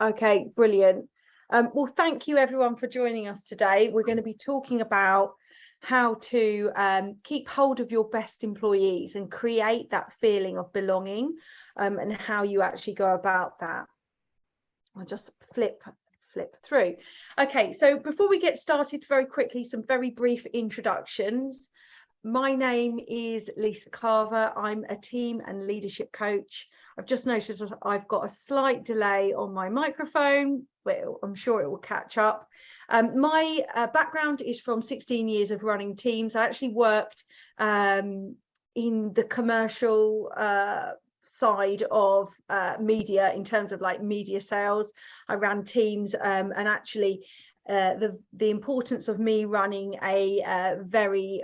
Okay, brilliant. Well, thank you everyone for joining us today. We're going to be talking about how to keep hold of your best employees and create that feeling of belonging, and how you actually go about that. I'll just flip through. Okay, so before we get started, very quickly, some very brief introductions. My name is Lisa Carver. I'm a team and leadership coach. I've just noticed I've got a slight delay on my microphone, but I'm sure it will catch up. My background is from 16 years of running teams. I actually worked in the commercial side of media, in terms of like media sales. I ran teams, and actually the importance of me running a very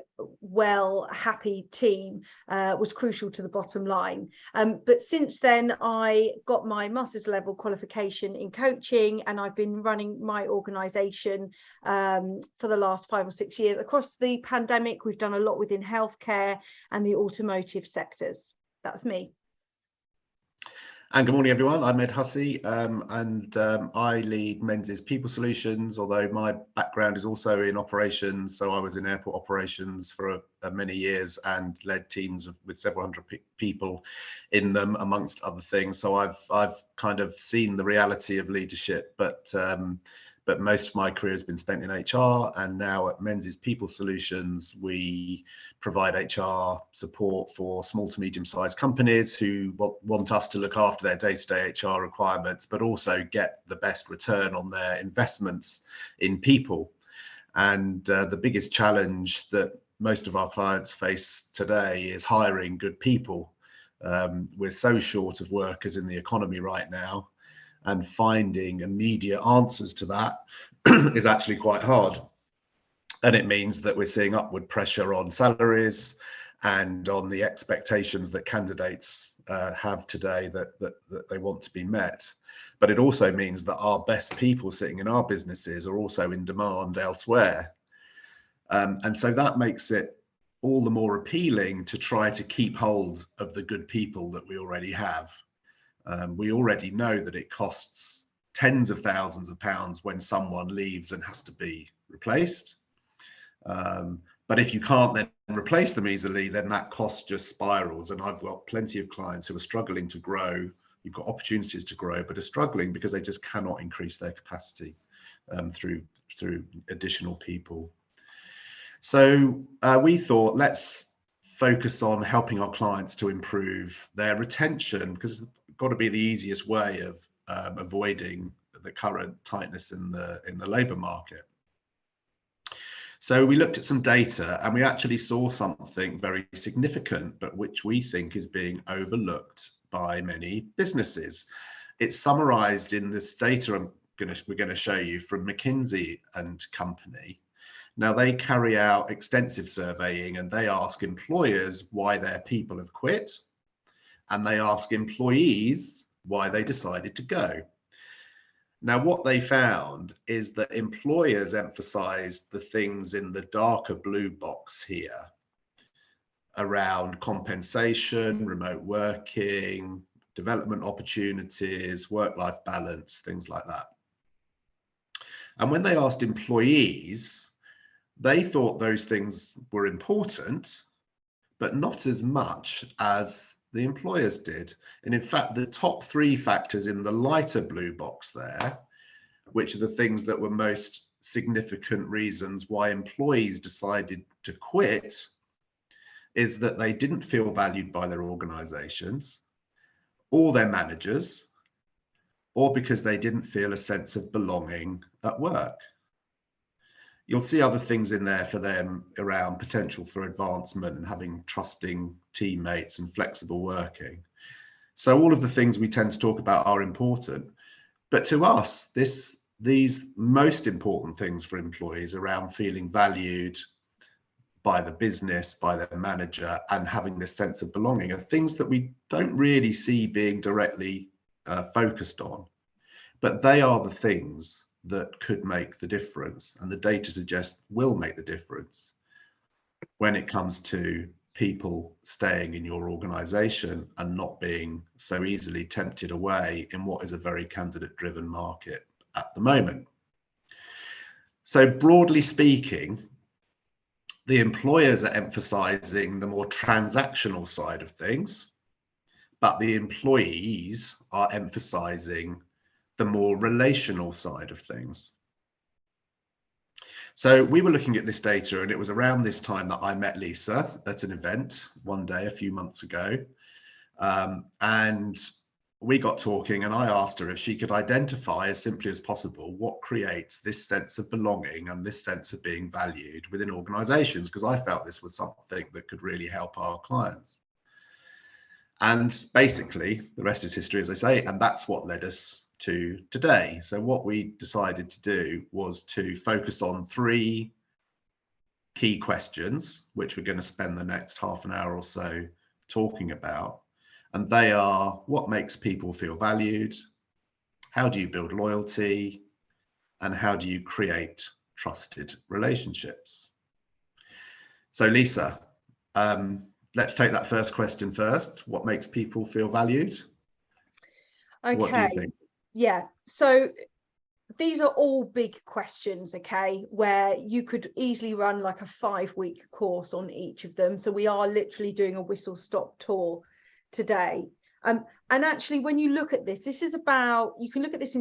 happy team was crucial to the bottom line. But since then, I got my master's level qualification in coaching, and I've been running my organisation for the last 5 or 6 years. Across the pandemic, we've done a lot within healthcare and the automotive sectors. That's me. And good morning, everyone. I'm Ed Hussey, and I lead Menzies People Solutions, although my background is also in operations. So I was in airport operations for many years and led teams with several hundred people in them, amongst other things. So I've kind of seen the reality of leadership, but most of my career has been spent in HR, and now at Menzies People Solutions, we provide HR support for small to medium-sized companies who want us to look after their day-to-day HR requirements, but also get the best return on their investments in people. And the biggest challenge that most of our clients face today is hiring good people. We're so short of workers in the economy right now, and finding immediate answers to that is actually quite hard. And it means that we're seeing upward pressure on salaries and on the expectations that candidates have today that they want to be met. But it also means that our best people sitting in our businesses are also in demand elsewhere. And so that makes it all the more appealing to try to keep hold of the good people that we already have. We already know that it costs tens of thousands of pounds when someone leaves and has to be replaced. But if you can't then replace them easily, then that cost just spirals. And I've got plenty of clients who are struggling to grow. You've got opportunities to grow, but are struggling because they just cannot increase their capacity through additional people. So we thought, let's focus on helping our clients to improve their retention, because it's got to be the easiest way of avoiding the current tightness in the labour market. So we looked at some data, and we actually saw something very significant, but which we think is being overlooked by many businesses. It's summarised in this data we're going to show you from McKinsey and Company. Now, they carry out extensive surveying, and they ask employers why their people have quit, and they ask employees why they decided to go. Now, what they found is that employers emphasised the things in the darker blue box here around compensation, remote working, development opportunities, work-life balance, things like that. And when they asked employees, they thought those things were important, but not as much as the employers did. And in fact, the top 3 factors in the lighter blue box there, which are the things that were most significant reasons why employees decided to quit, is that they didn't feel valued by their organizations or their managers, or because they didn't feel a sense of belonging at work. You'll see other things in there for them around potential for advancement and having trusting teammates and flexible working. So all of the things we tend to talk about are important. But to us, these most important things for employees around feeling valued by the business, by their manager, and having this sense of belonging are things that we don't really see being directly focused on. But they are the things that could make the difference, and the data suggests will make the difference when it comes to people staying in your organization and not being so easily tempted away in what is a very candidate-driven market at the moment. So broadly speaking, the employers are emphasizing the more transactional side of things, but the employees are emphasizing the more relational side of things. So we were looking at this data, and it was around this time that I met Lisa at an event one day a few months ago. And we got talking, and I asked her if she could identify as simply as possible what creates this sense of belonging and this sense of being valued within organizations, because I felt this was something that could really help our clients. And basically, the rest is history, as I say, and that's what led us to today. So what we decided to do was to focus on 3 key questions, which we're going to spend the next half an hour or so talking about. And they are: what makes people feel valued? How do you build loyalty? And how do you create trusted relationships? So Lisa, let's take that first question first. What makes people feel valued? Okay. What do you think? Yeah, so these are all big questions, okay, where you could easily run like a 5-week course on each of them. So we are literally doing a Whistlestop tour today. And actually, when you look at this is about, you can look at this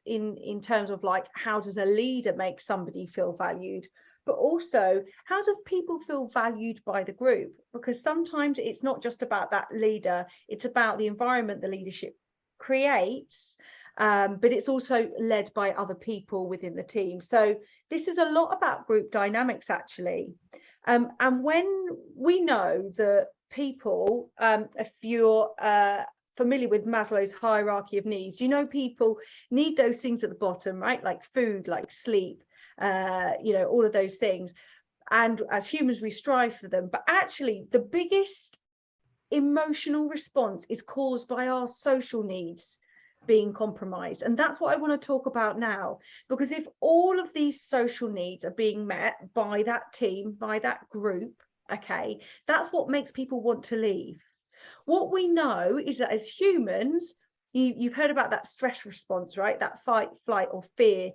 in terms of like, how does a leader make somebody feel valued? But also, how do people feel valued by the group? Because sometimes it's not just about that leader, it's about the environment the leadership creates, but it's also led by other people within the team. So this is a lot about group dynamics, actually. And when we know that people, if you're familiar with Maslow's hierarchy of needs, you know, people need those things at the bottom, right? Like food, like sleep, all of those things. And as humans, we strive for them. But actually, the biggest emotional response is caused by our social needs being compromised. And that's what I want to talk about now, because if all of these social needs are being met by that team, by that group, okay, that's what makes people want to leave. What we know is that as humans, you've heard about that stress response, right? That fight, flight, or fear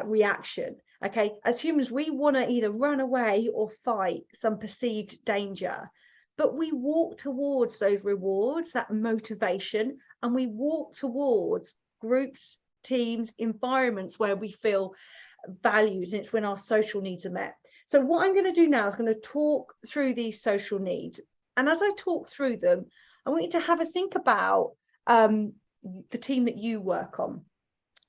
reaction. Okay, as humans, we want to either run away or fight some perceived danger. But we walk towards those rewards, that motivation, and we walk towards groups, teams, environments where we feel valued, and it's when our social needs are met. So what I'm going to do now is going to talk through these social needs. And as I talk through them, I want you to have a think about the team that you work on.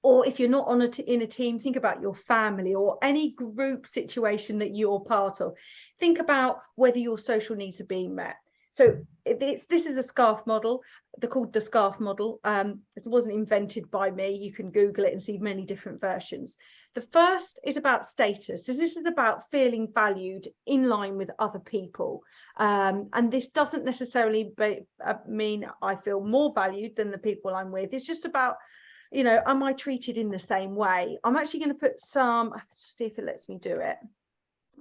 Or if you're not in a team, think about your family or any group situation that you're part of. Think about whether your social needs are being met. So this is a SCARF model. They're called the SCARF model. It wasn't invented by me. You can Google it and see many different versions. The first is about status. So this is about feeling valued in line with other people. And this doesn't necessarily mean I feel more valued than the people I'm with. It's just about, am I treated in the same way? I'm actually going to put some, let's see if it lets me do it.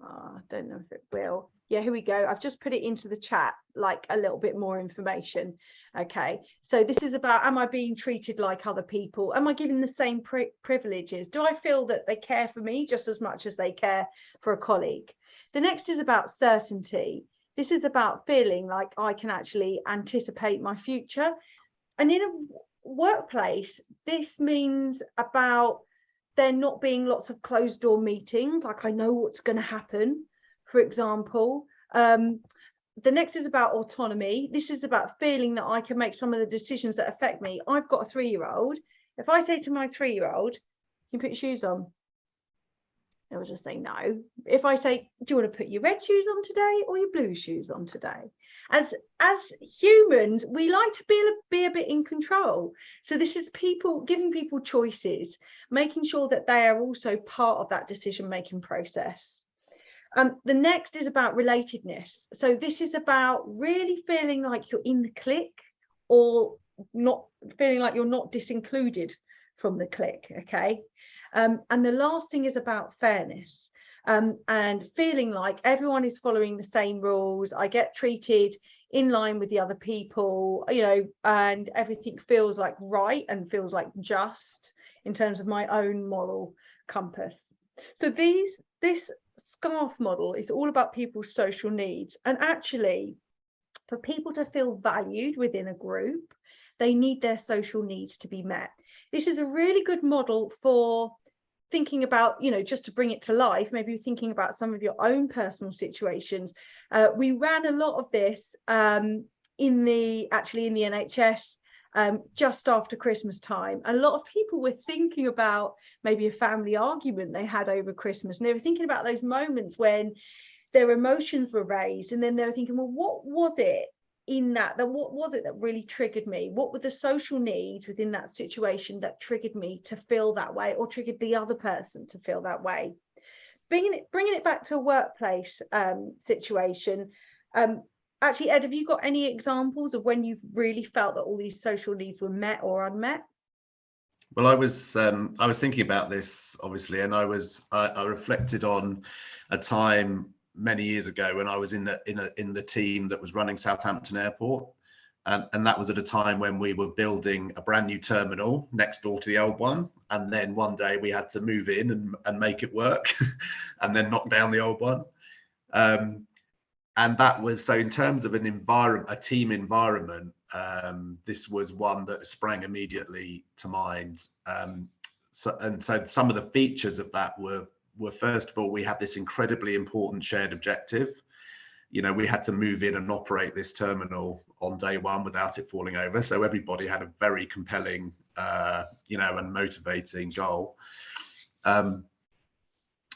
I don't know if it will. Yeah, here we go. I've just put it into the chat, like a little bit more information. Okay, so this is about, am I being treated like other people? Am I given the same privileges? Do I feel that they care for me just as much as they care for a colleague? The next is about certainty. This is about feeling like I can actually anticipate my future. And in a workplace, this means about there not being lots of closed door meetings, like I know what's going to happen, for example. The next is about autonomy. This is about feeling that I can make some of the decisions that affect me. I've got a 3-year-old. If I say to my 3-year-old, you put your shoes on, they will just say no. If I say, do you want to put your red shoes on today or your blue shoes on today? As humans, we like to be a bit in control. So this is giving people choices, making sure that they are also part of that decision-making process. The next is about relatedness. So this is about really feeling like you're in the clique, or not feeling like you're not disincluded from the clique, okay? And the last thing is about fairness. and feeling like everyone is following the same rules. I get treated in line with the other people, you know, and everything feels like right and feels like just in terms of my own moral compass. So this SCARF model is all about people's social needs, and actually for people to feel valued within a group, they need their social needs to be met. This is a really good model for thinking about, you know, just to bring it to life, maybe thinking about some of your own personal situations. We ran a lot of this in the NHS just after Christmas time. A lot of people were thinking about maybe a family argument they had over Christmas, and they were thinking about those moments when their emotions were raised, and then they were thinking, well, what was it in that what was it that really triggered me? What were the social needs within that situation that triggered me to feel that way, or triggered the other person to feel that way? Bringing it back to a workplace situation, actually, Ed, have you got any examples of when you've really felt that all these social needs were met or unmet? Well, I was thinking about this, obviously, and I reflected on a time many years ago when I was in the team that was running Southampton Airport, and that was at a time when we were building a brand new terminal next door to the old one, and then one day we had to move in and make it work, and then knock down the old one, and that was, so in terms of an environment, a team environment, this was one that sprang immediately to mind. So some of the features of that were first of all, we had this incredibly important shared objective. You know, we had to move in and operate this terminal on day one without it falling over. So everybody had a very compelling, you know, and motivating goal. But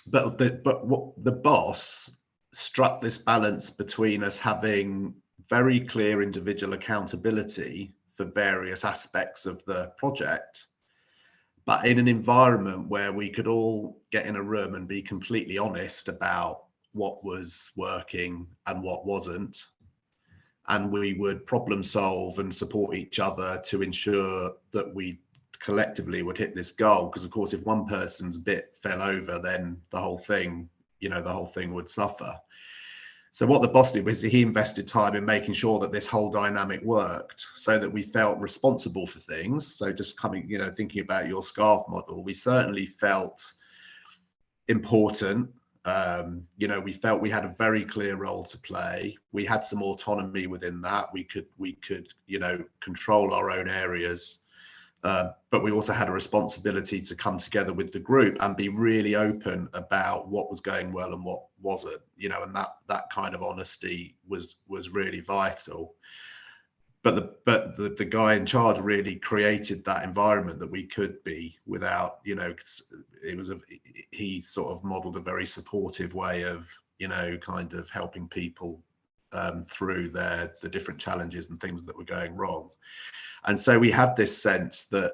what the boss struck this balance between us having very clear individual accountability for various aspects of the project, but in an environment where we could all get in a room and be completely honest about what was working and what wasn't. And we would problem solve and support each other to ensure that we collectively would hit this goal. Because of course, if one person's bit fell over, then the whole thing, you know, the whole thing would suffer. So what the boss did was he invested time in making sure that this whole dynamic worked, so that we felt responsible for things. So just coming, you know, thinking about your SCARF model, we certainly felt important. You know, we felt we had a very clear role to play. We had some autonomy within that. We could, you know, control our own areas. But we also had a responsibility to come together with the group and be really open about what was going well and what wasn't, you know, and that kind of honesty was really vital. But the guy in charge really created that environment that we could be without, you know, he sort of modeled a very supportive way of, you know, kind of helping people through the different challenges and things that were going wrong. And so we had this sense that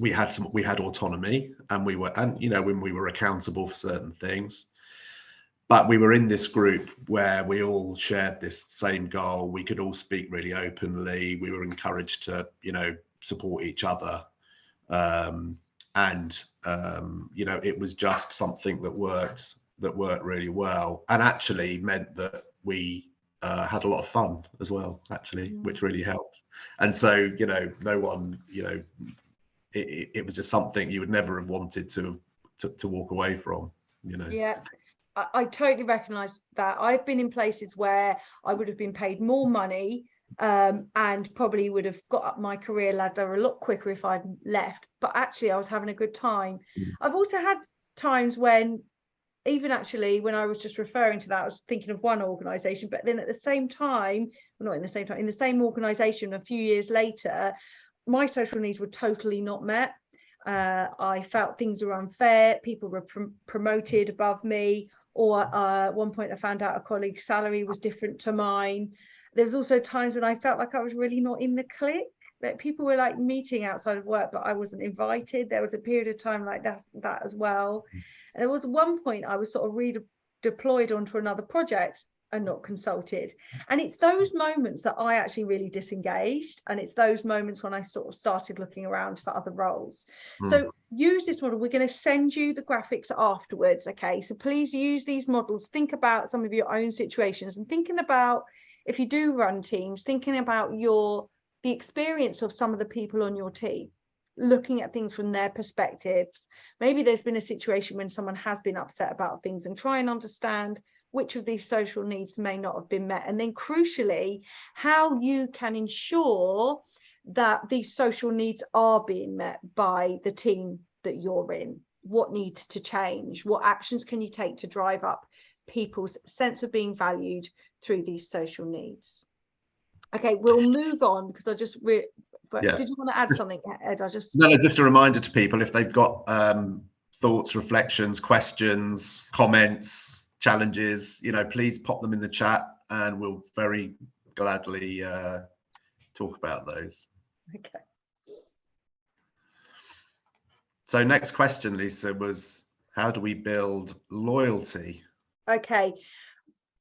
we had autonomy, and you know, when we were accountable for certain things, but we were in this group where we all shared this same goal. We could all speak really openly. We were encouraged to, you know, support each other, and you know, it was just something that worked really well, and actually meant that we had a lot of fun as well, actually, which really helped. And so, you know, no one, you know, it was just something you would never have wanted to walk away from, you know. Yeah, I totally recognise that. I've been in places where I would have been paid more money and probably would have got up my career ladder a lot quicker if I'd left, but actually I was having a good time. I've also had times when, even actually when I was just referring to that, I was thinking of one organisation, but then at the same time, well, not in the same time, in the same organisation a few years later, my social needs were totally not met. I felt things were unfair. People were promoted above me, or at one point I found out a colleague's salary was different to mine. There's also times when I felt like I was really not in the clique, that people were like meeting outside of work, but I wasn't invited. There was a period of time like that as well. And there was one point I was sort of redeployed onto another project, are not consulted. And it's those moments that I actually really disengaged, and it's those moments when I sort of started looking around for other roles. So use this model. We're going to send you the graphics afterwards, okay? So please use these models. Think about some of your own situations, and thinking about, if you do run teams, thinking about the experience of some of the people on your team, looking at things from their perspectives. Maybe there's been a situation when someone has been upset about things, and try and understand which of these social needs may not have been met. And then crucially, how you can ensure that these social needs are being met by the team that you're in. What needs to change? What actions can you take to drive up people's sense of being valued through these social needs? Okay, we'll move on, because did you want to add something, Ed? No, just a reminder to people, if they've got thoughts, reflections, questions, comments, challenges, please pop them in the chat, and we'll very gladly talk about those. Okay. So next question, Lisa, was how do we build loyalty? Okay.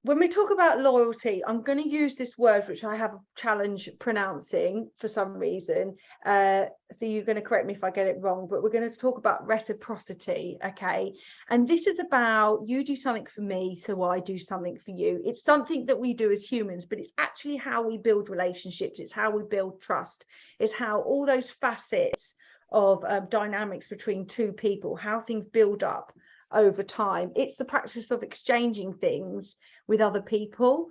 When we talk about loyalty, I'm going to use this word which I have a challenge pronouncing for some reason. So you're going to correct me if I get it wrong, but we're going to talk about reciprocity, okay? And this is about you do something for me, so I do something for you. It's something that we do as humans, but it's actually how we build relationships. It's how we build trust. It's how all those facets of dynamics between two people, how things build up over time. It's the practice of exchanging things with other people,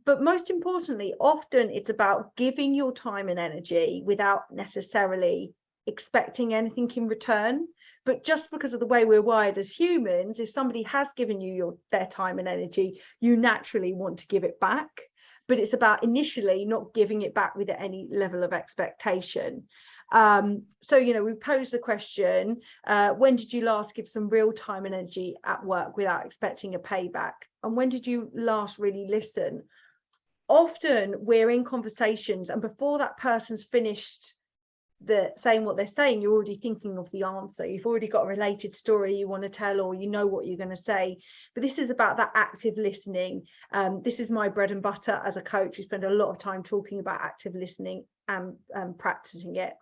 but most importantly, often it's about giving your time and energy without necessarily expecting anything in return. But just because of the way we're wired as humans, if somebody has given you their time and energy, you naturally want to give it back. But it's about initially not giving it back with any level of expectation. So, we pose the question, when did you last give some real time and energy at work without expecting a payback? And when did you last really listen? Often we're in conversations, and before that person's finished saying what they're saying, you're already thinking of the answer. You've already got a related story you want to tell, or you know what you're going to say. But this is about that active listening. This is my bread and butter as a coach. We spend a lot of time talking about active listening and practicing it.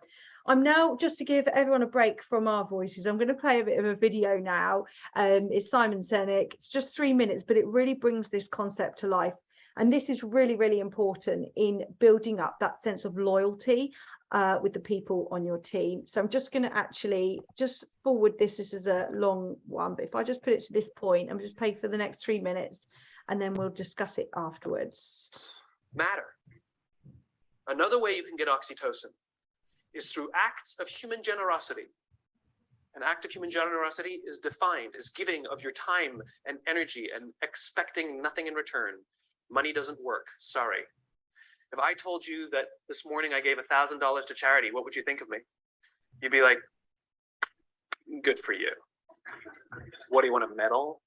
I'm now, just to give everyone a break from our voices, I'm going to play a bit of a video now. It's Simon Sinek. It's just 3 minutes, but it really brings this concept to life. And this is really, really important in building up that sense of loyalty with the people on your team. So I'm just going to actually just forward this. This is a long one, but if I just put it to this point, I'm just playing for the next 3 minutes, and then we'll discuss it afterwards. Matter. Another way you can get oxytocin is through acts of human generosity. An act of human generosity is defined as giving of your time and energy and expecting nothing in return. Money doesn't work, sorry. If I told you that this morning I gave $1,000 to charity, what would you think of me? You'd be like, good for you. What, do you want a medal?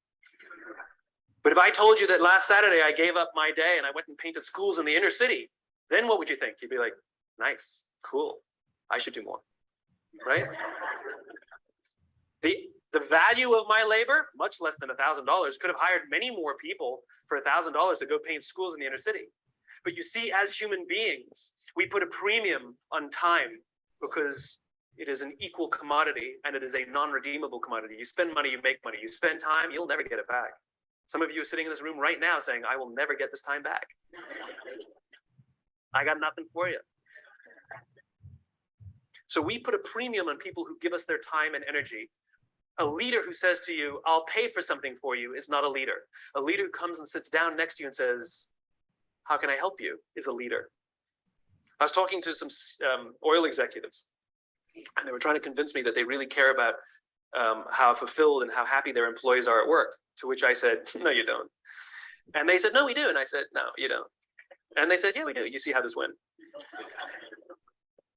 But if I told you that last Saturday I gave up my day and I went and painted schools in the inner city, then what would you think? You'd be like, nice, cool. I should do more, right? The value of my labor, much less than $1,000, could have hired many more people for $1,000 to go paint schools in the inner city. But you see, as human beings, we put a premium on time because it is an equal commodity and it is a non-redeemable commodity. You spend money, you make money. You spend time, you'll never get it back. Some of you are sitting in this room right now saying, I will never get this time back. I got nothing for you. So we put a premium on people who give us their time and energy. A leader who says to you, I'll pay for something for you, is not a leader. A leader who comes and sits down next to you and says, how can I help you, is a leader. I was talking to some oil executives, and they were trying to convince me that they really care about how fulfilled and how happy their employees are at work, to which I said, no, you don't. And they said, no, we do. And I said, no, you don't. And they said, yeah, we do. You see how this went.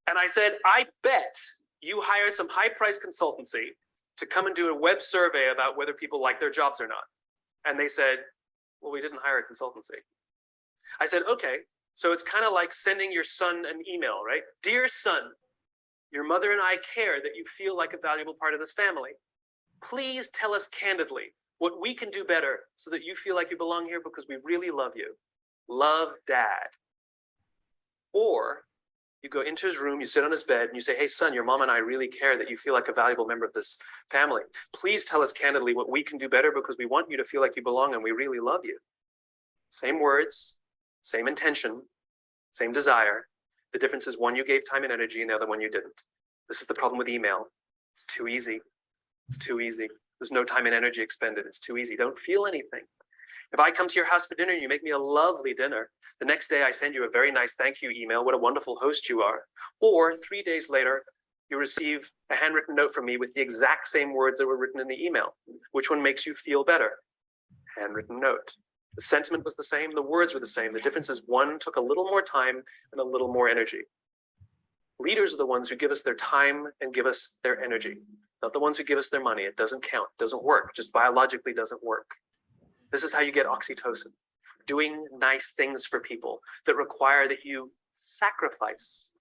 And I said, I bet you hired some high-priced consultancy to come and do a web survey about whether people like their jobs or not. And they said, well, we didn't hire a consultancy. I said, okay, so it's kind of like sending your son an email, right? Dear son, your mother and I care that you feel like a valuable part of this family. Please tell us candidly what we can do better so that you feel like you belong here because we really love you. Love, Dad. Or you go into his room, you sit on his bed, and you say, hey, son, your mom and I really care that you feel like a valuable member of this family. Please tell us candidly what we can do better because we want you to feel like you belong and we really love you. Same words, same intention, same desire. The difference is one you gave time and energy and the other one you didn't. This is the problem with email. It's too easy. It's too easy. There's no time and energy expended. It's too easy. Don't feel anything. If I come to your house for dinner and you make me a lovely dinner, the next day I send you a very nice thank you email, what a wonderful host you are. Or 3 days later, you receive a handwritten note from me with the exact same words that were written in the email. Which one makes you feel better? Handwritten note. The sentiment was the same, the words were the same. The difference is one took a little more time and a little more energy. Leaders are the ones who give us their time and give us their energy, not the ones who give us their money. It doesn't count, it doesn't work, just biologically doesn't work. This is how you get oxytocin, doing nice things for people that require that you sacrifice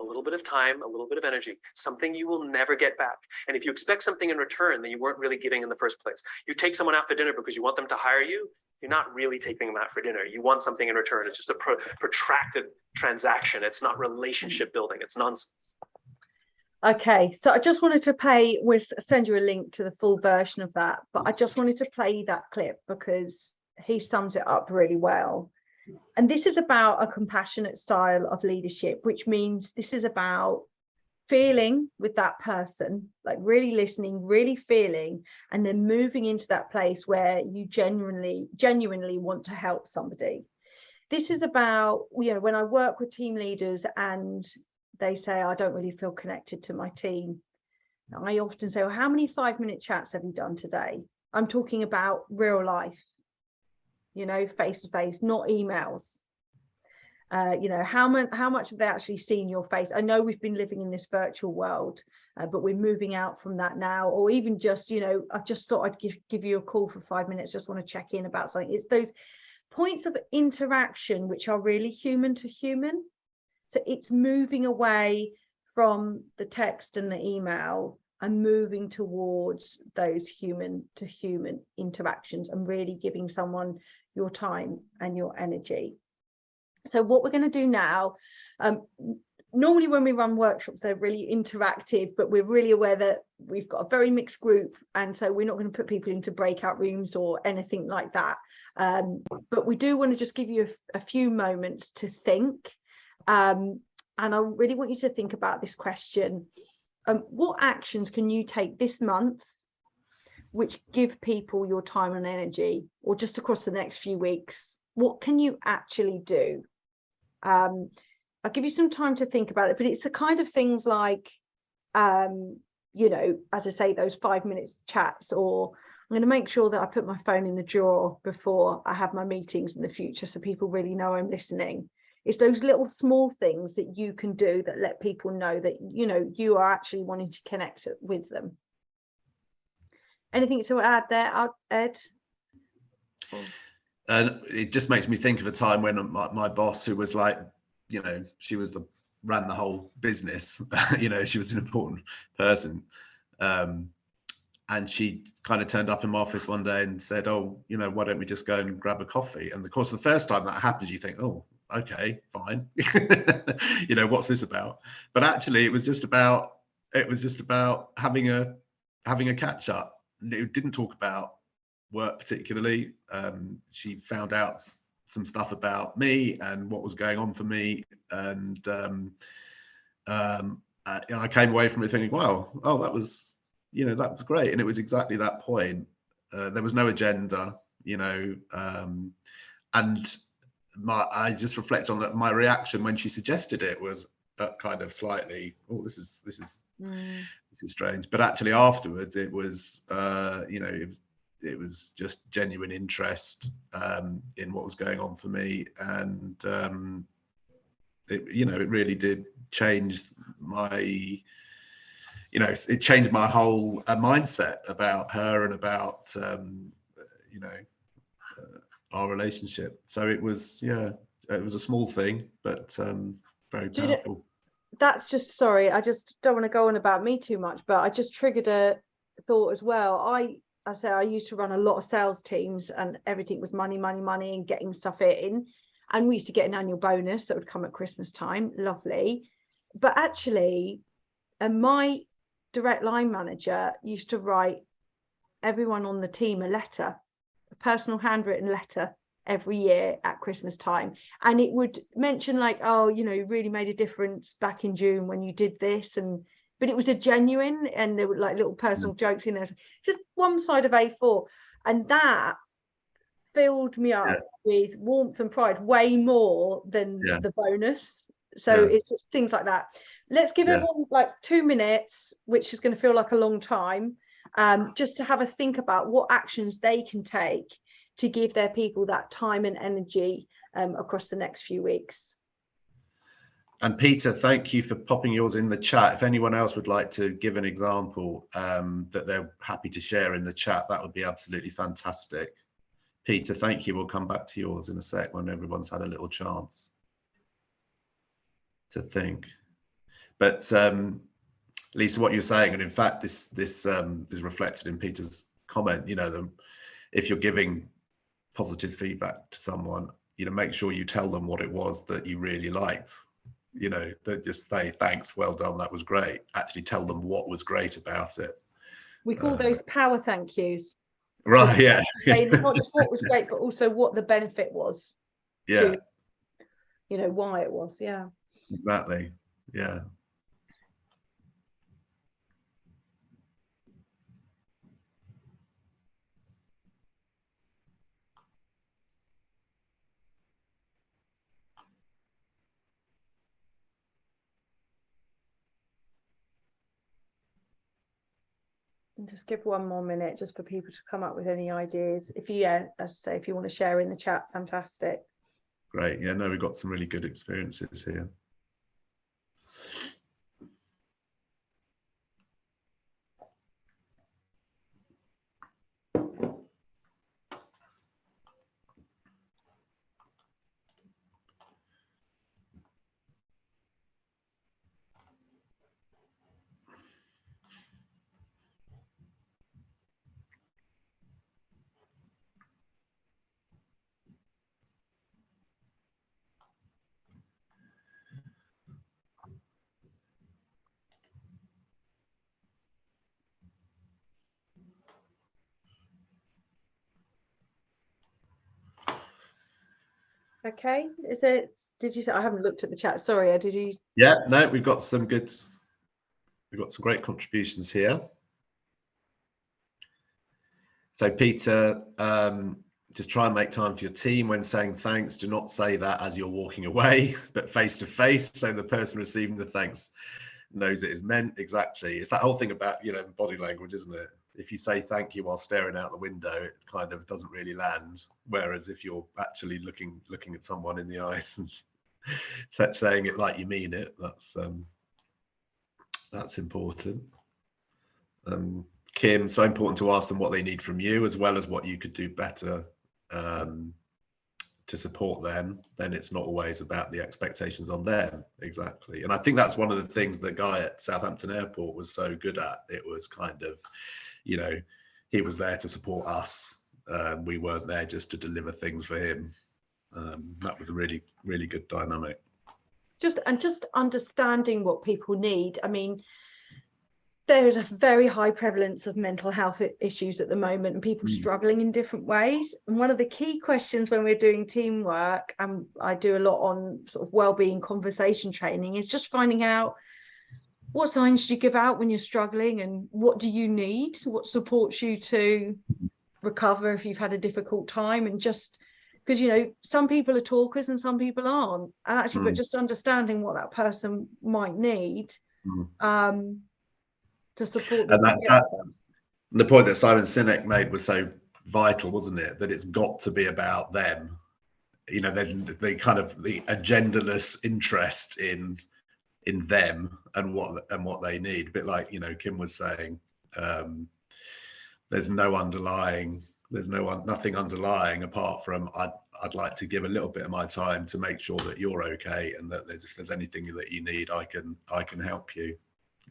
a little bit of time, a little bit of energy, something you will never get back. And if you expect something in return, then you weren't really giving in the first place. You take someone out for dinner because you want them to hire you, you're not really taking them out for dinner. You want something in return. It's just a protracted transaction. It's not relationship building. It's nonsense. Okay, so I just wanted to we'll send you a link to the full version of that, but I just wanted to play that clip because he sums it up really well. And this is about a compassionate style of leadership, which means this is about feeling with that person, like really listening, really feeling, and then moving into that place where you genuinely want to help somebody. This is about, when I work with team leaders and they say, I don't really feel connected to my team, I often say, well, how many 5-minute chats have you done today? I'm talking about real life, face to face, not emails. How much have they actually seen your face? I know we've been living in this virtual world, but we're moving out from that now. Or even just, I just thought I'd give you a call for 5 minutes, just want to check in about something. It's those points of interaction which are really human to human. So it's moving away from the text and the email and moving towards those human to human interactions and really giving someone your time and your energy. So what we're going to do now, normally when we run workshops, they're really interactive, but we're really aware that we've got a very mixed group. And so we're not going to put people into breakout rooms or anything like that. But we do want to just give you a few moments to think. And I really want you to think about this question. What actions can you take this month which give people your time and energy, or just across the next few weeks? What can you actually do? I'll give you some time to think about it, but it's the kind of things like, as I say, those 5 minutes chats, or I'm going to make sure that I put my phone in the drawer before I have my meetings in the future so people really know I'm listening. It's those little small things that you can do that let people know that, you are actually wanting to connect with them. Anything to add there, Ed? And it just makes me think of a time when my boss, who was like, she ran the whole business, she was an important person. And she kind of turned up in my office one day and said, oh, why don't we just go and grab a coffee? And of course, the first time that happens, you think, oh, okay, fine. What's this about? But actually, it was just about having a catch up. It didn't talk about work particularly. She found out some stuff about me and what was going on for me, and I came away from it thinking, wow, that was great. And it was exactly that point. There was no agenda, and I just reflect on that. My reaction when she suggested it was kind of slightly, oh, this is strange. But actually afterwards, it was it was just genuine interest in what was going on for me, and it really did change my, it changed my whole mindset about her and about our relationship. So it was a small thing, but very powerful. That's just, sorry, I just don't want to go on about me too much, but I just triggered a thought as well. I say I used to run a lot of sales teams, and everything was money, money, money, and getting stuff in. And we used to get an annual bonus that would come at Christmas time. Lovely. But actually, my direct line manager used to write everyone on the team a letter, a personal handwritten letter every year at Christmas time. And it would mention like, oh, you know, you really made a difference back in June when you did this. But it was a genuine, and there were like little personal jokes in there, just one side of A4. And that filled me up with warmth and pride, way more than the bonus. So it's just things like that. Let's give everyone like 2 minutes, which is going to feel like a long time, just to have a think about what actions they can take to give their people that time and energy across the next few weeks. And Peter, thank you for popping yours in the chat. If anyone else would like to give an example that they're happy to share in the chat, that would be absolutely fantastic. Peter, thank you. We'll come back to yours in a sec when everyone's had a little chance to think. But Lisa, what you're saying, and in fact, this is reflected in Peter's comment. You know, if you're giving positive feedback to someone, you know, make sure you tell them what it was that you really liked. You know, don't just say thanks, well done, that was great. Actually tell them what was great about it. We call those power thank yous. Right, yeah. Not just what was great, but also what the benefit was. Yeah. To, you know, why it was. Yeah. Exactly. Yeah. And just give 1 more minute just for people to come up with any ideas. If you, as I say, if you want to share in the chat, fantastic. Great. Yeah, no, we've got some really good experiences here. Okay, is it, did you say, I haven't looked at the chat, sorry, did you? Yeah, no, we've got some great contributions here. So Peter, just try and make time for your team when saying thanks. Do not say that as you're walking away, but face to face, so the person receiving the thanks knows it is meant. Exactly. It's that whole thing about, you know, body language, isn't it? If you say thank you while staring out the window, it kind of doesn't really land. Whereas if you're actually looking at someone in the eyes and saying it like you mean it, that's important. Kim, so important to ask them what they need from you, as well as what you could do better to support them. Then it's not always about the expectations on them. Exactly. And I think that's one of the things the guy at Southampton Airport was so good at. It was kind of, you know, he was there to support us. We weren't there just to deliver things for him. That was a really, really good dynamic. Just understanding what people need. I mean, there is a very high prevalence of mental health issues at the moment, and people struggling in different ways. And one of the key questions when we're doing teamwork, and I do a lot on sort of wellbeing conversation training, is just finding out what signs do you give out when you're struggling, and what do you need, what supports you to recover if you've had a difficult time. And just because, you know, some people are talkers and some people aren't, and actually but just understanding what that person might need to support them. And the point that Simon Sinek made was so vital, wasn't it? That it's got to be about them. You know, they kind of the agendaless interest in them and what they need. A bit like, you know, Kim was saying, there's nothing underlying apart from I'd like to give a little bit of my time to make sure that you're okay, and that if there's anything that you need, I can help you.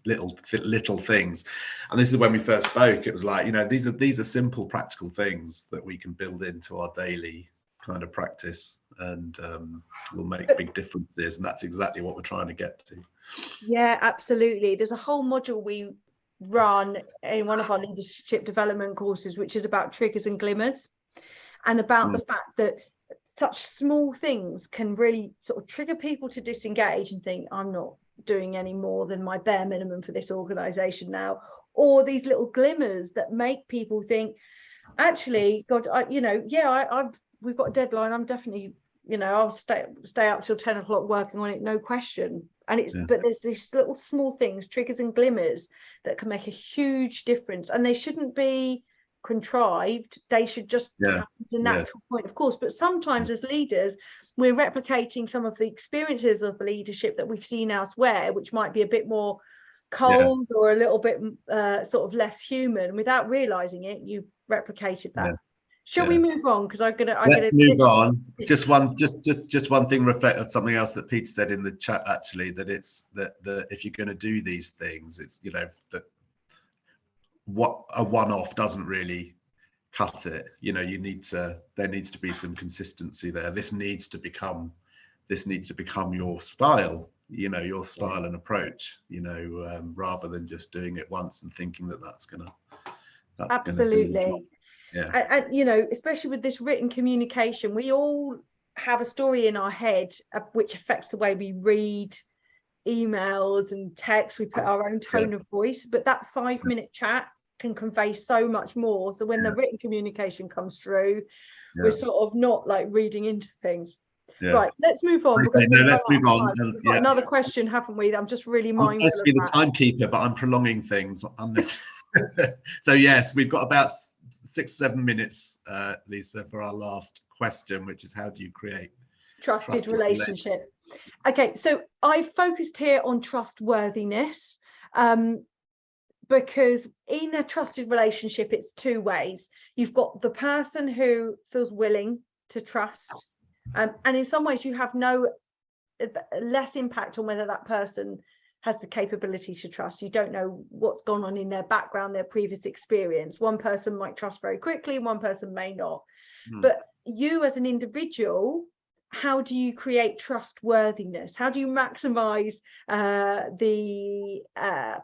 little things. And this is when we first spoke, it was like, you know, these are simple practical things that we can build into our daily kind of practice, and will make big differences, and that's exactly what we're trying to get to. Yeah, absolutely. There's a whole module we run in one of our leadership development courses, which is about triggers and glimmers, and about the fact that such small things can really sort of trigger people to disengage and think, I'm not doing any more than my bare minimum for this organization now, or these little glimmers that make people think, actually, God, we've got a deadline, I'm definitely, you know, I'll stay up till 10 o'clock working on it, no question. And it's but there's these little small things, triggers and glimmers, that can make a huge difference, and they shouldn't be contrived. They should just happen as a natural point, of course. But sometimes as leaders, we're replicating some of the experiences of leadership that we've seen elsewhere, which might be a bit more cold or a little bit sort of less human. Without realizing it, you replicated that. Shall we move on? Because let's move on. Just one thing. Reflect on something else that Peter said in the chat, actually, that it's that if you're going to do these things, it's, you know, that what a one-off doesn't really cut it. You know, there needs to be some consistency there. This needs to become your style, you know, your style and approach, you know, rather than just doing it once and thinking that's gonna absolutely. Yeah. And you know, especially with this written communication, we all have a story in our head which affects the way we read emails and text. We put our own tone of voice, but that 5-minute chat can convey so much more. So when the written communication comes through, we're sort of not like reading into things. Right, let's move on. Let's move on. We've got another question, haven't we? I'm just really mindful. I'm supposed to be the timekeeper, but I'm prolonging things on this. So yes, we've got about 6-7 minutes, Lisa, for our last question, which is, how do you create trusted relationships? Okay, so I focused here on trustworthiness, because in a trusted relationship, it's two ways. You've got the person who feels willing to trust, and in some ways you have less impact on whether that person has the capability to trust. You don't know what's gone on in their background, their previous experience. One person might trust very quickly, one person may not. But you as an individual, how do you create trustworthiness? How do you maximize the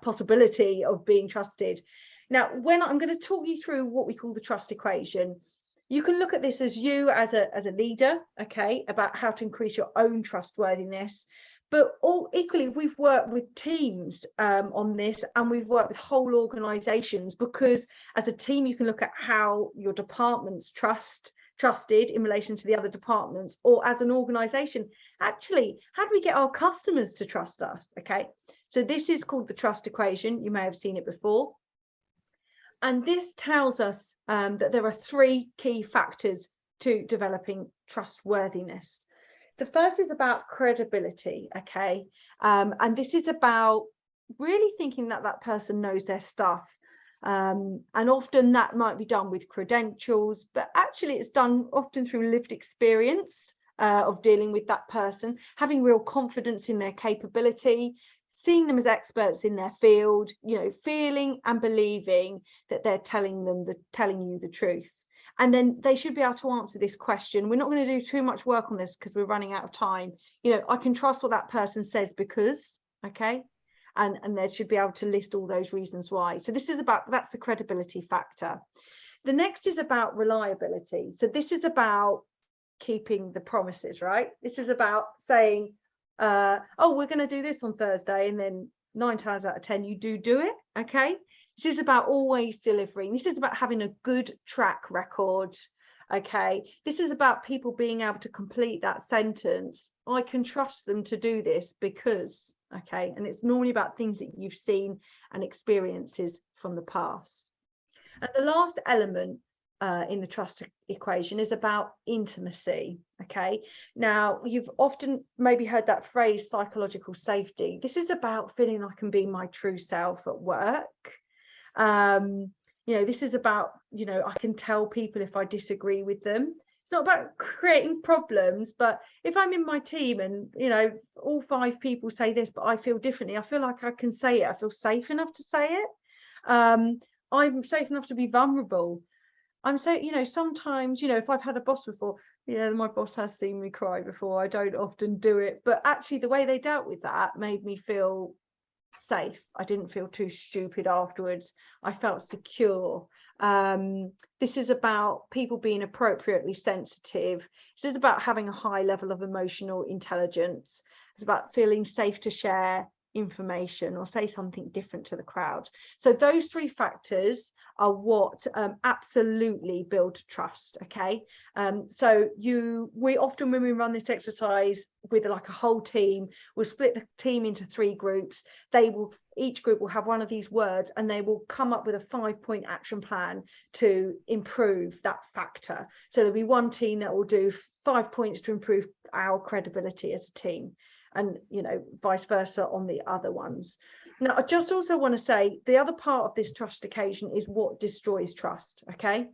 possibility of being trusted? Now, when I'm going to talk you through what we call the trust equation, you can look at this as you as a leader, okay, about how to increase your own trustworthiness. But equally, we've worked with teams on this, and we've worked with whole organizations, because as a team, you can look at how your departments trusted in relation to the other departments, or as an organization, actually, how do we get our customers to trust us? Okay, so this is called the trust equation. You may have seen it before. And this tells us that there are 3 key factors to developing trustworthiness. The first is about credibility, okay? And this is about really thinking that that person knows their stuff. And often that might be done with credentials, but actually it's done often through lived experience of dealing with that person, having real confidence in their capability, seeing them as experts in their field, you know, feeling and believing that they're telling you the truth. And then they should be able to answer this question. We're not going to do too much work on this because we're running out of time. You know, I can trust what that person says because, okay, and they should be able to list all those reasons why. So this is that's the credibility factor. The next is about reliability. So this is about keeping the promises, right? This is about saying, oh, we're going to do this on Thursday, and then 9 times out of 10 you do it, okay? This is about always delivering. This is about having a good track record, okay? This is about people being able to complete that sentence. I can trust them to do this because, okay? And it's normally about things that you've seen and experiences from the past. And the last element in the trust equation is about intimacy, okay? Now, you've often maybe heard that phrase, psychological safety. This is about feeling I can be my true self at work. You know, this is about, you know, I can tell people if I disagree with them. it's not about creating problems, but if I'm in my team and, you know, all 5 people say this, but I feel differently, I feel like I can say it. I feel safe enough to say it. I'm safe enough to be vulnerable. I'm so, you know, sometimes, you know, if I've had a boss before, yeah, my boss has seen me cry before. I don't often do it, but actually the way they dealt with that made me feel safe. I didn't feel too stupid afterwards. I felt secure. This is about people being appropriately sensitive. This is about having a high level of emotional intelligence. It's about feeling safe to share information or say something different to the crowd. So those 3 factors are what absolutely build trust. Okay, so we often, when we run this exercise with like a whole team, we'll split the team into 3 groups. Each group will have one of these words, and they will come up with a 5-point action plan to improve that factor. So there'll be one team that will do 5 points to improve our credibility as a team, and, you know, vice versa on the other ones. Now, I just also want to say the other part of this trust occasion is what destroys trust. Okay,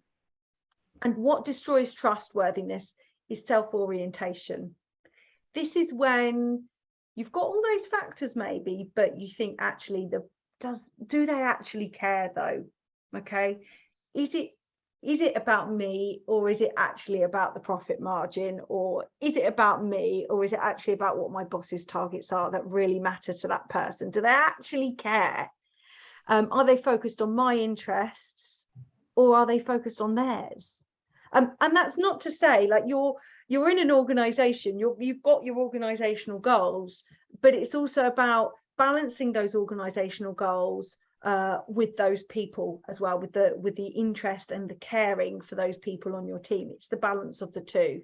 and what destroys trustworthiness is self-orientation. This is when you've got all those factors maybe, but you think, actually, do they actually care though? Okay, is it about me, or is it actually about the profit margin, or is it about me, or is it actually about what my boss's targets are that really matter to that person? Do they actually care? Are they focused on my interests, or are they focused on theirs? And that's not to say, like, you're in an organization, you've got your organizational goals, but it's also about balancing those organizational goals with those people as well, with the interest and the caring for those people on your team. It's the balance of the 2.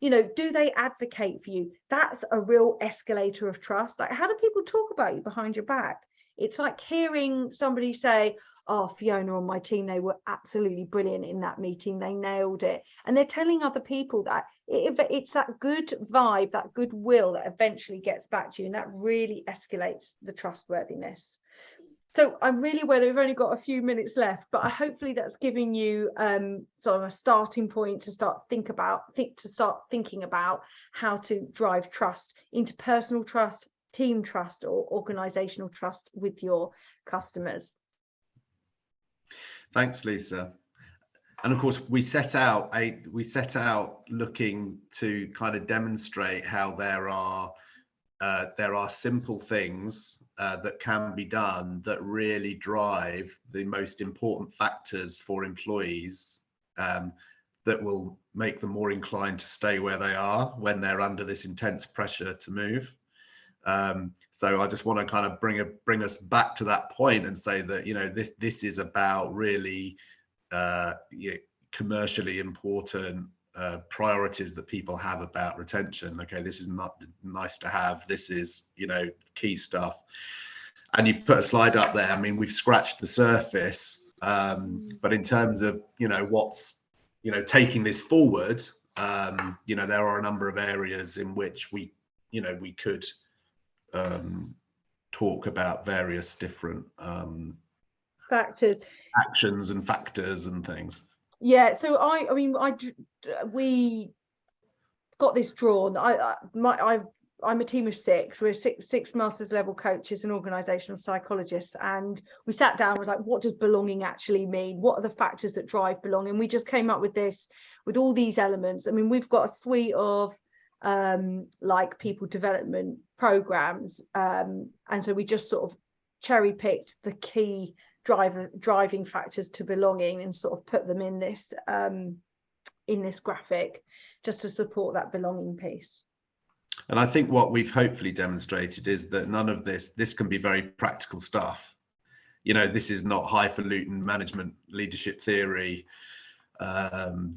You know, do they advocate for you? That's a real escalator of trust. Like, how do people talk about you behind your back? It's like hearing somebody say, oh, Fiona on my team, they were absolutely brilliant in that meeting, they nailed it. And they're telling other people that. It's that good vibe, that goodwill that eventually gets back to you, and that really escalates the trustworthiness. So I'm really aware that we've only got a few minutes left, but hopefully that's giving you sort of a starting point to start thinking about how to drive trust into personal trust, team trust, or organizational trust with your customers. Thanks, Lisa. And of course, we set out looking to kind of demonstrate how there are simple things that can be done that really drive the most important factors for employees, that will make them more inclined to stay where they are when they're under this intense pressure to move. So I just want to kind of bring us back to that point and say that, you know, this is about really commercially important priorities that people have about retention. Okay, this is not nice to have, this is, you know, key stuff. And you've put a slide up there. I mean, we've scratched the surface, but in terms of, you know, what's, you know, taking this forward, you know, there are a number of areas in which we could talk about various different factors, actions and factors and things. Yeah, so we got this drawn. I'm a team of 6. We're six master's level coaches and organizational psychologists, and we sat down and was like, what does belonging actually mean? What are the factors that drive belonging? We just came up with this, with all these elements. I mean, we've got a suite of like people development programs, and so we just sort of cherry picked the key driving factors to belonging and sort of put them in this graphic just to support that belonging piece. And I think what we've hopefully demonstrated is that none of this can be very practical stuff. You know, this is not highfalutin management leadership theory.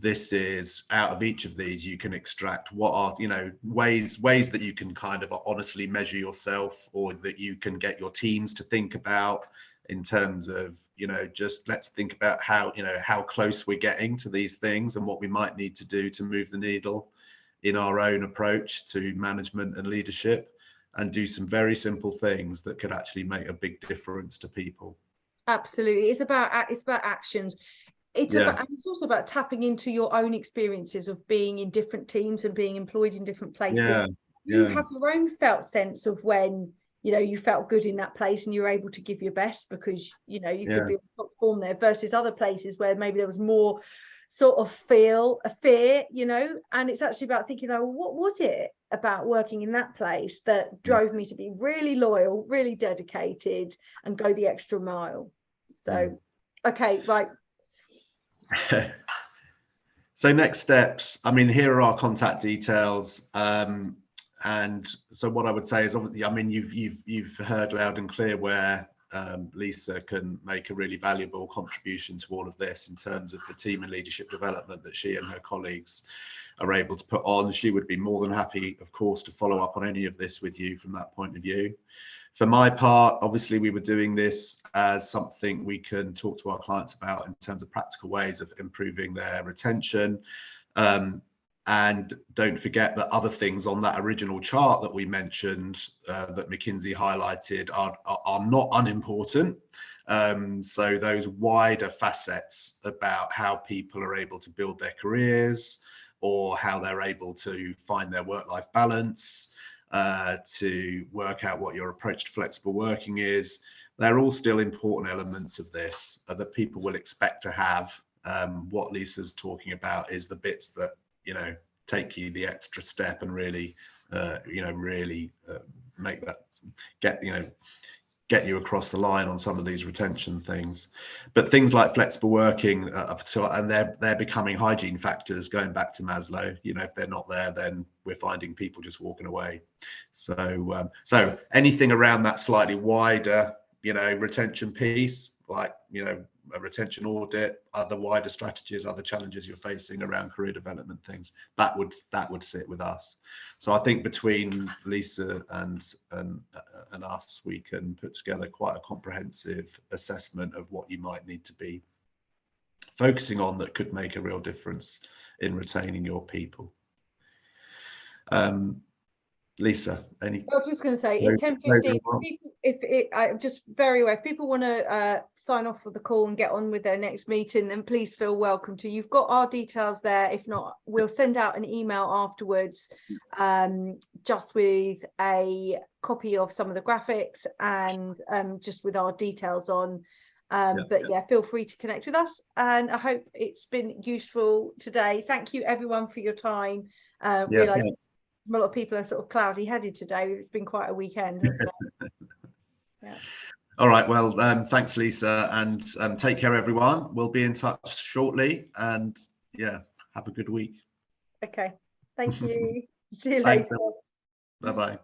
This is, out of each of these, you can extract what are, you know, ways that you can kind of honestly measure yourself, or that you can get your teams to think about, in terms of, you know, just let's think about how, you know, how close we're getting to these things and what we might need to do to move the needle in our own approach to management and leadership, and do some very simple things that could actually make a big difference to people. Absolutely. It's about actions. it's about, and it's also about tapping into your own experiences of being in different teams and being employed in different places. You have your own felt sense of when, you know, you felt good in that place and you were able to give your best because, you know, you could be on top form there, versus other places where maybe there was more sort of fear, you know. And it's actually about thinking, oh, what was it about working in that place that drove me to be really loyal, really dedicated, and go the extra mile. So okay, right. So next steps, I mean, here are our contact details. And so what I would say is, obviously, I mean, you've heard loud and clear where Lisa can make a really valuable contribution to all of this in terms of the team and leadership development that she and her colleagues are able to put on. She would be more than happy, of course, to follow up on any of this with you from that point of view. For my part, obviously, we were doing this as something we can talk to our clients about in terms of practical ways of improving their retention. And don't forget that other things on that original chart that we mentioned that McKinsey highlighted are not unimportant. So those wider facets about how people are able to build their careers, or how they're able to find their work-life balance, to work out what your approach to flexible working is, they're all still important elements of this that people will expect to have. What Lisa's talking about is the bits that, you know, take you the extra step and really, make that, get you across the line on some of these retention things. But things like flexible working, and they're becoming hygiene factors, going back to Maslow. You know, if they're not there, then we're finding people just walking away. So so anything around that slightly wider, you know, retention piece, like, you know, a retention audit, other wider strategies, other challenges you're facing around career development things, that would sit with us. So I think between Lisa and us, we can put together quite a comprehensive assessment of what you might need to be focusing on that could make a real difference in retaining your people. Lisa, any? I was just going to say, it's 10:15. I'm just very aware, if people want to sign off for the call and get on with their next meeting, then please feel welcome to. You've got our details there. If not, we'll send out an email afterwards, just with a copy of some of the graphics and just with our details on. But yeah, feel free to connect with us, and I hope it's been useful today. Thank you everyone for your time. Realize a lot of people are sort of cloudy headed today. It's been quite a weekend, hasn't it? Yeah. All right, well, thanks Lisa, and take care everyone. We'll be in touch shortly, and yeah, have a good week. Okay, thank you. See you later. Bye bye.